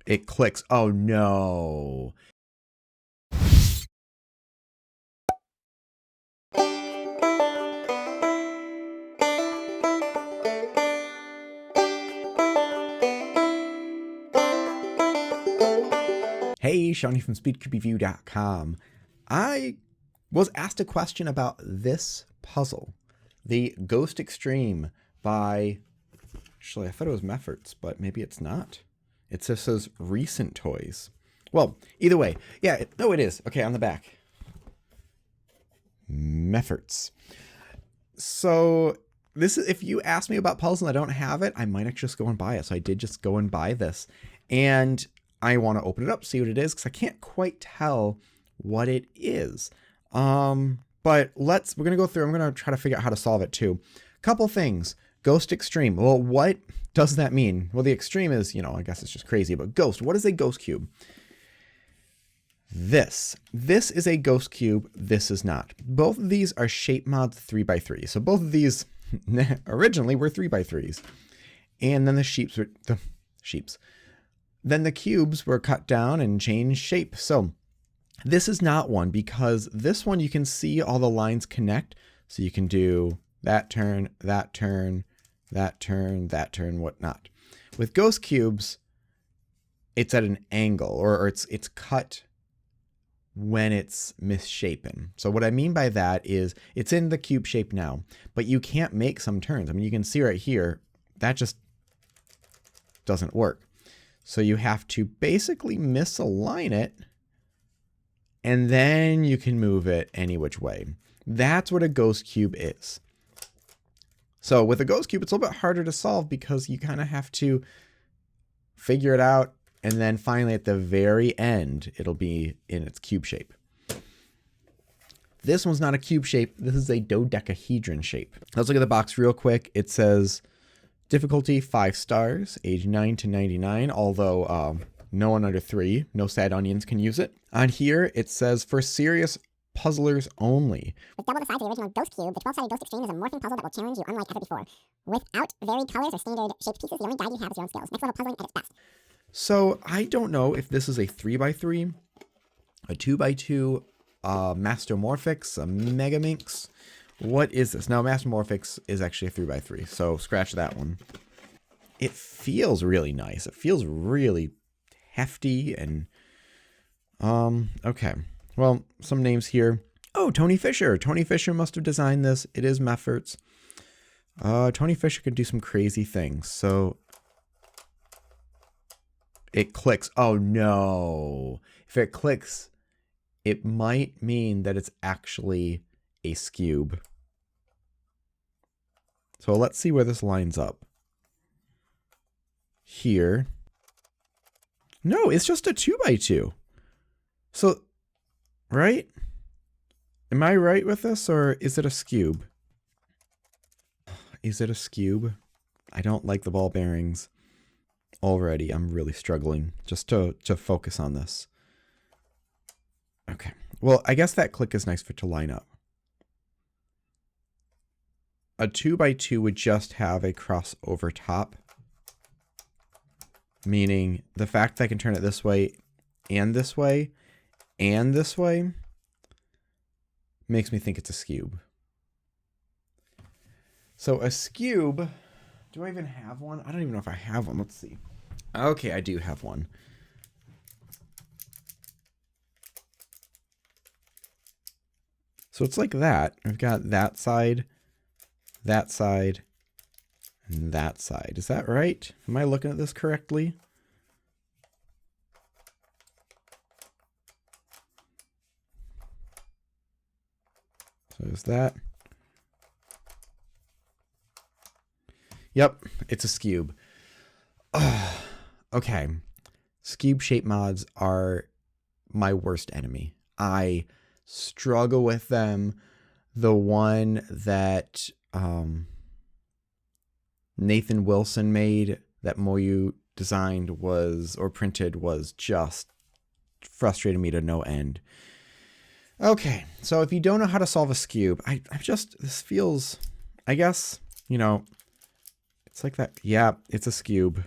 It clicks. Oh no. Hey, Shawnee from SpeedCubeReview.com. I was asked a question about this puzzle, the Ghost Extreme by, actually I thought it was Meffert's, but maybe it's not. It just says recent toys. Well, either way, yeah, no it is. Okay, on the back. Meffert's. So this is, if you ask me about puzzles and I don't have it, I might actually just go and buy it. So I did just go and buy this. And I want to open it up, see what it is, because I can't quite tell what it is. But we're going to go through, I'm going to try to figure out how to solve it too. Couple things. Ghost Extreme. Well, what does that mean? Well, the extreme is, I guess it's just crazy, but ghost. What is a ghost cube? This is a ghost cube. This is not. Both of these are shape mods 3x3. So both of these originally were 3x3s. And then then the cubes were cut down and changed shape. So this is not one, because this one you can see all the lines connect. So you can do that turn, that turn, that turn, that turn, whatnot. With ghost cubes, it's at an angle, or it's cut when it's misshapen. So what I mean by that is it's in the cube shape now, but you can't make some turns. I mean, you can see right here, that just doesn't work. So you have to basically misalign it, and then you can move it any which way. That's what a ghost cube is. So with a ghost cube, it's a little bit harder to solve because you kind of have to figure it out, and then finally at the very end, it'll be in its cube shape. This one's not a cube shape. This is a dodecahedron shape. Let's look at the box real quick. It says difficulty 5 stars, age 9 to 99, although no one under 3, no sad onions can use it. On here, it says for serious puzzlers only. With double the size of the original Ghost Cube, the 12-sided Ghost Extreme is a morphing puzzle that will challenge you unlike ever before. Without varied colors or standard shaped pieces, the only guide you have is your own skills. Next level puzzling at its best. So I don't know if this is a 3x3, a 2x2, Mastermorphix, a Megaminx. What is this? Now, Mastermorphix is actually a 3x3, so scratch that one. It feels really nice. It feels really hefty and, okay. Well, some names here. Oh, Tony Fisher. Tony Fisher must have designed this. It is Meffert's. Tony Fisher could do some crazy things. So it clicks. Oh no. If it clicks, it might mean that it's actually a Skewb. So let's see where this lines up. Here. No, it's just a 2x2. So, right? Am I right with this, or is it a Skewb? Is it a Skewb? I don't like the ball bearings already. I'm really struggling just to focus on this. Okay. Well, I guess that click is nice for it to line up. A 2x2 would just have a crossover top, meaning the fact that I can turn it this way and this way and this way makes me think it's a Skewb. So a Skewb, do I even have one? I don't even know if I have one. Let's see. Okay, I do have one. So it's like that. I've got that side, and that side. Is that right? Am I looking at this correctly? So there's that. Yep, it's a Skewb. Okay. Skewb shape mods are my worst enemy. I struggle with them. The one that Nathan Wilson made, that Moyu designed or printed, was just frustrating me to no end. Okay, so if you don't know how to solve a Skewb, this feels, I guess, it's like that. Yeah, it's a Skewb.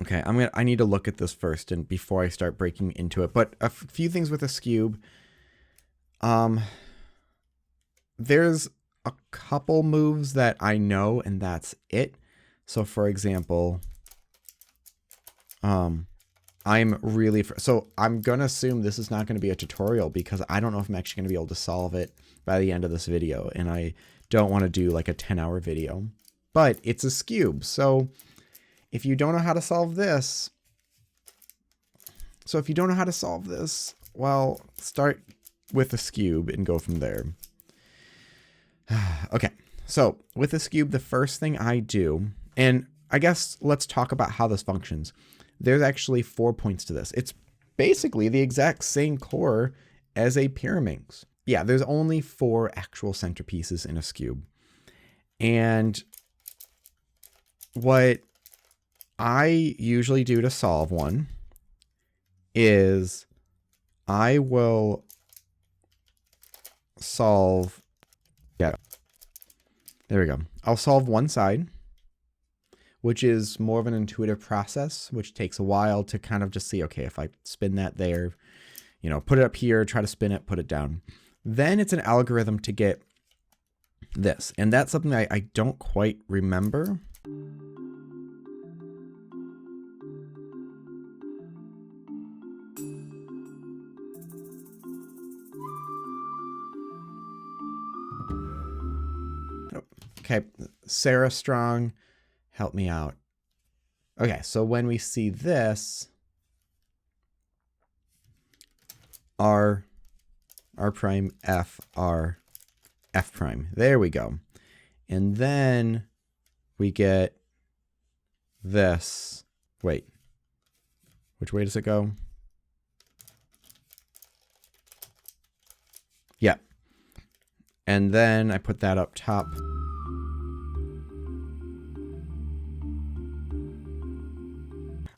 Okay, I need to look at this first and before I start breaking into it. But a few things with a Skewb. There's a couple moves that I know and that's it. So for example, I'm gonna assume this is not gonna be a tutorial because I don't know if I'm actually gonna be able to solve it by the end of this video, and I don't want to do like a 10-hour video. But it's a Skewb, so if you don't know how to solve this, well, start with a Skewb and go from there. Okay, so with a Skewb, the first thing I do, and I guess let's talk about how this functions. There's actually 4 points to this. It's basically the exact same core as a Pyraminx. Yeah, there's only 4 actual centerpieces in a Skewb. And what I usually do to solve one is I will solve, yeah, there we go. I'll solve one side, which is more of an intuitive process, which takes a while to kind of just see, okay, if I spin that there, you know, put it up here, try to spin it, put it down. Then it's an algorithm to get this. And that's something I don't quite remember. Okay, Sarah Strong, help me out. Okay, so when we see this, R prime, F, R, F prime. There we go. And then we get this. Wait, which way does it go? Yeah. And then I put that up top.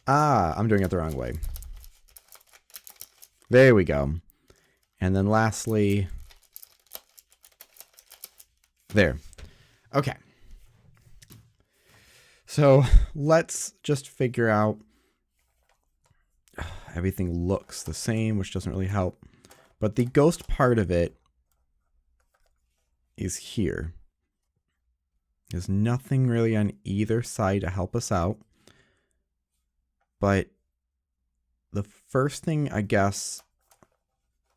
Ah, I'm doing it the wrong way. There we go. And then lastly, there. Okay. So let's just figure out, everything looks the same, which doesn't really help. But the ghost part of it is here. There's nothing really on either side to help us out. But the first thing, I guess,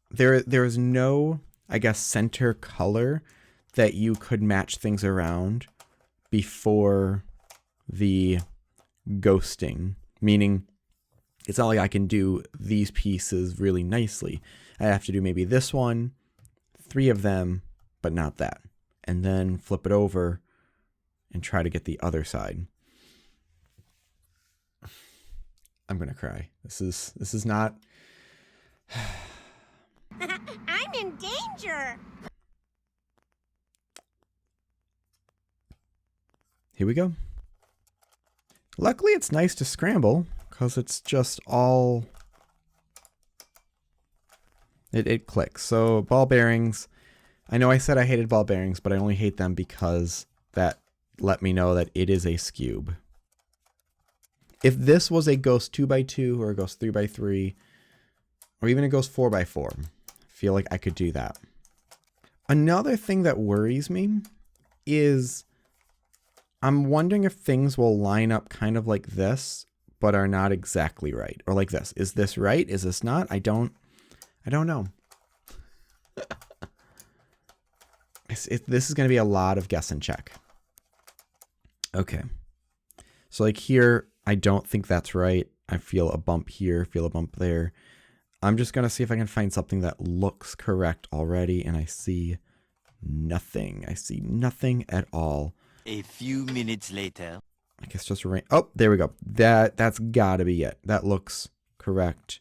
there is no, I guess, center color that you could match things around before the ghosting. Meaning, it's not like I can do these pieces really nicely. I have to do maybe this one, 3 of them, but not that. And then flip it over and try to get the other side. I'm gonna cry. This is not. I'm in danger. Here we go. Luckily, it's nice to scramble because it's just all. It clicks. So ball bearings. I know I said I hated ball bearings, but I only hate them because that let me know that it is a Skewb. If this was a Ghost 2x2 or a Ghost 3x3, or even a Ghost 4x4, I feel like I could do that. Another thing that worries me is I'm wondering if things will line up kind of like this, but are not exactly right. Or like this. Is this right? Is this not? I don't know. This is going to be a lot of guess and check. Okay. So like here, I don't think that's right. I feel a bump here, feel a bump there. I'm just going to see if I can find something that looks correct already, and I see nothing. I see nothing at all. A few minutes later. I guess just right. Oh, there we go. That's got to be it. That looks correct.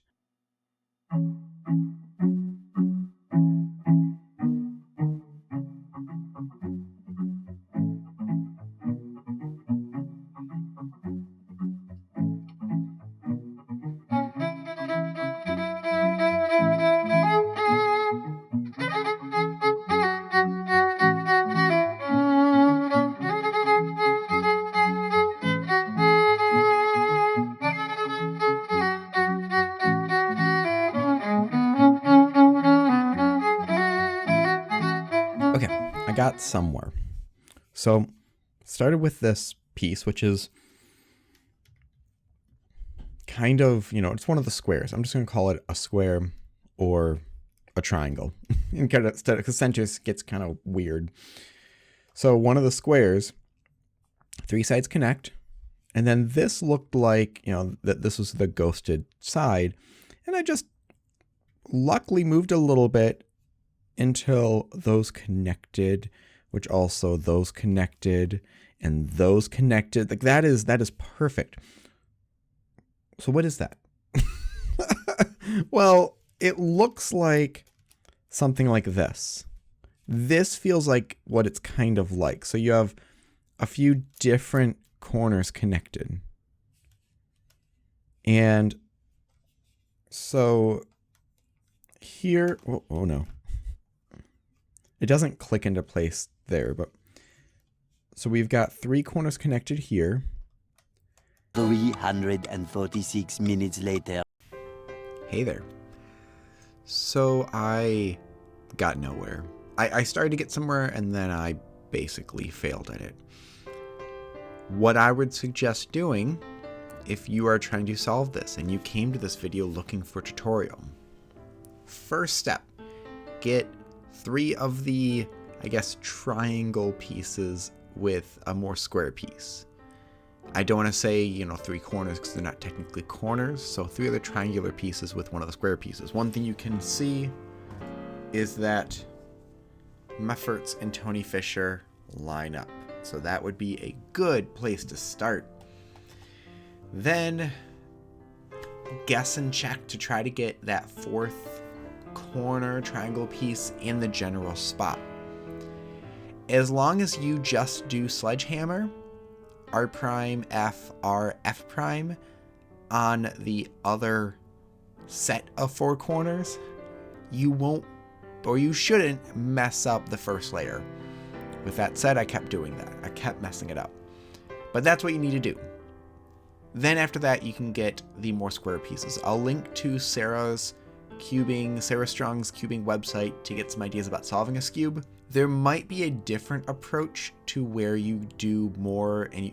start somewhere. So started with this piece, which is kind of, it's one of the squares. I'm just going to call it a square or a triangle. And kind of, because center gets kind of weird. So one of the squares, 3 sides connect. And then this looked like, that this was the ghosted side. And I just luckily moved a little bit until those connected, which also those connected and those connected. Like that is perfect. So what is that? Well, it looks like something like this. This feels like what it's kind of like. So you have a few different corners connected. And so here, oh no. It doesn't click into place there, but so we've got 3 corners connected here. 346 minutes later. Hey there. So I got nowhere. I started to get somewhere and then I basically failed at it. What I would suggest doing if you are trying to solve this and you came to this video looking for a tutorial. First step, get 3 of the, triangle pieces with a more square piece. I don't want to say, 3 corners because they're not technically corners. So 3 of the triangular pieces with one of the square pieces. One thing you can see is that Meffert's and Tony Fisher line up. So that would be a good place to start. Then guess and check to try to get that 4th corner triangle piece in the general spot. As long as you just do sledgehammer, R prime, F, R, F prime on the other set of 4 corners, you won't, or you shouldn't mess up the first layer. With that said, I kept doing that. I kept messing it up. But that's what you need to do. Then after that, you can get the more square pieces. I'll link to Sarah Strong's cubing website to get some ideas about solving a skewb. There might be a different approach to where you do more and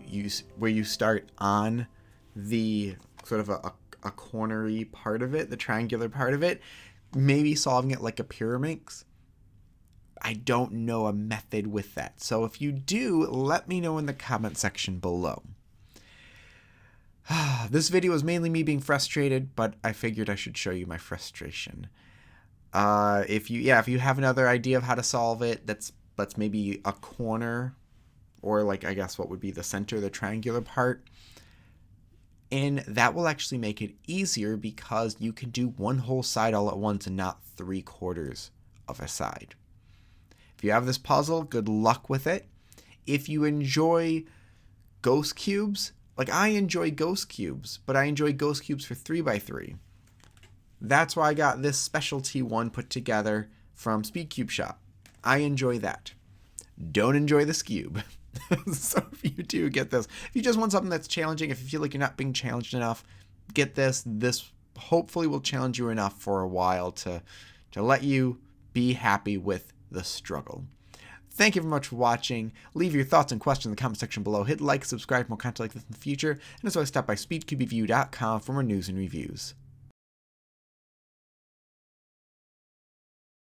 where you start on the sort of a cornery part of it, the triangular part of it, maybe solving it like a pyramid. I don't know a method with that. So if you do, let me know in the comment section below. This video is mainly me being frustrated, but I figured I should show you my frustration. If you have another idea of how to solve it, that's maybe a corner, or what would be the center, the triangular part. And that will actually make it easier because you can do one whole side all at once and not 3/4 of a side. If you have this puzzle, good luck with it. If you enjoy ghost cubes, I enjoy ghost cubes, but I enjoy ghost cubes for 3x3. That's why I got this specialty one put together from Skewb Shop. I enjoy that. Don't enjoy the Skewb. So if you do get this, if you just want something that's challenging, if you feel like you're not being challenged enough, get this. This hopefully will challenge you enough for a while to let you be happy with the struggle. Thank you very much for watching. Leave your thoughts and questions in the comment section below. Hit like, subscribe for more content like this in the future. And as always, stop by speedcubeview.com for more news and reviews.